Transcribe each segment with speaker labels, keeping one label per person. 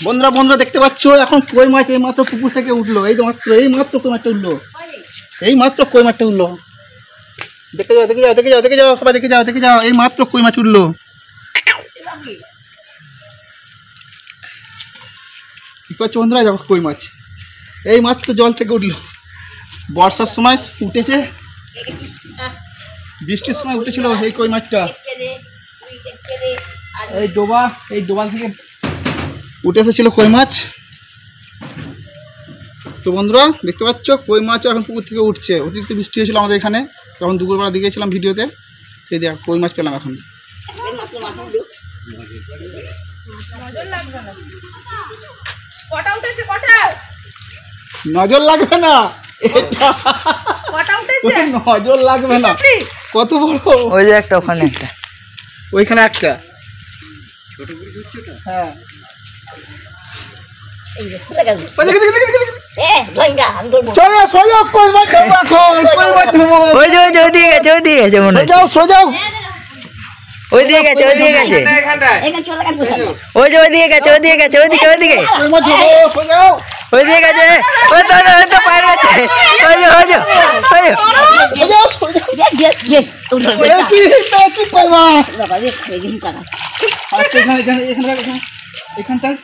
Speaker 1: বন্ধুরা বন্ধুরা দেখতে পাচ্ছ এখন কই মাছ এই মাত্র পুকুর থেকে উঠলো, এই মাত্র কই মাছটা উঠলো, এই মাত্র কই মাছটা উঠলো। দেখে যাও দেখে যাও দেখে যাও দেখে যাও সবাই দেখে যাও দেখে যাও, এই মাত্র কই মাছ উঠলো। কি করছো বন্ধুরা? দেখো কই মাছ এই মাত্র জল থেকে উঠলো। বর্ষার সময় উঠেছে, বৃষ্টির সময় উঠেছিল এই কই মাছটা। এই ডোবা থেকে উঠে এসেছিল কই মাছ। তো বন্ধুরা দেখতে পাচ্ছ কই মাছ এখন পুকুর থেকে উঠছে। অতিরিক্ত বৃষ্টি হয়েছিল আমাদের এখানে, যখন দুপুরবেলা দিকেছিলাম ভিডিওতে। এই দেখ কই মাছ পেলাম এখন। নজর লাগবে না, নজর লাগবে না। কত বড়?
Speaker 2: ওই যে একটা, ওখানে একটা,
Speaker 1: ওইখানে একটা। হ্যাঁ
Speaker 2: ওই দিকে গেছে, ওই দিকে গেছে, ওই যে ওই দিকে গেছে, ওই দিকে গেছে, ওইদিকে ওইদিকে ওই দিকে গেছে, ওই তো ওই তো পার গেছে, ওই যে ওই যে
Speaker 1: এখানটায়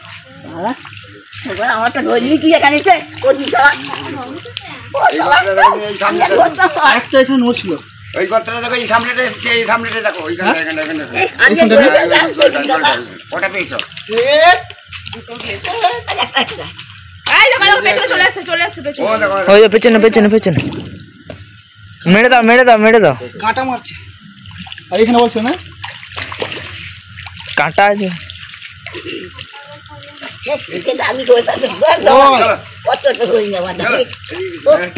Speaker 3: আমারটা ধরলি কি এখানে
Speaker 1: একটা এখানে নড়ছিল।
Speaker 4: ওই গর্তটা দেখো, এই সামনেটা, এই সামনেটা দেখো, ওইখানে ওটা পেয়েছো।
Speaker 2: ওই যে পেছনে পেছনে পেছনে মেরে দাও মেরে দাও মেরে দাও।
Speaker 1: কাঁটা মারছে আর এখানে বলছে না
Speaker 2: কাঁটা আছে।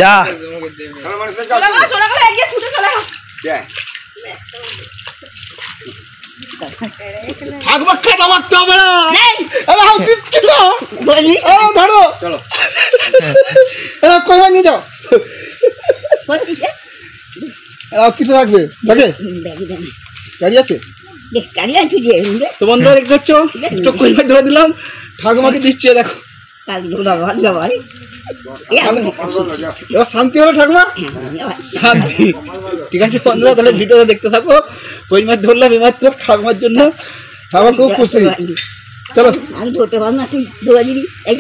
Speaker 2: যা
Speaker 1: ধরো কইবা নিয়ে যাও, কিছু রাখবে গাড়ি আছে। তো বন্ধুরা দেখতে পাচ্ছ কই মাছ ধরে দিলাম, ঠাকুমাকে দিচ্ছে দেখো। শান্তি হলো ঠাকুমা, শান্তি। ঠিক আছে বন্ধুরা তাহলে ভিডিওটা দেখতে থাকো। কই মাছ ধরলাম এইমাত্র ঠাকুমার জন্য, ঠাকুমা খুব খুশি। চলো
Speaker 3: আমি ধরতে পারবো না, তুই ধরে দিবি এই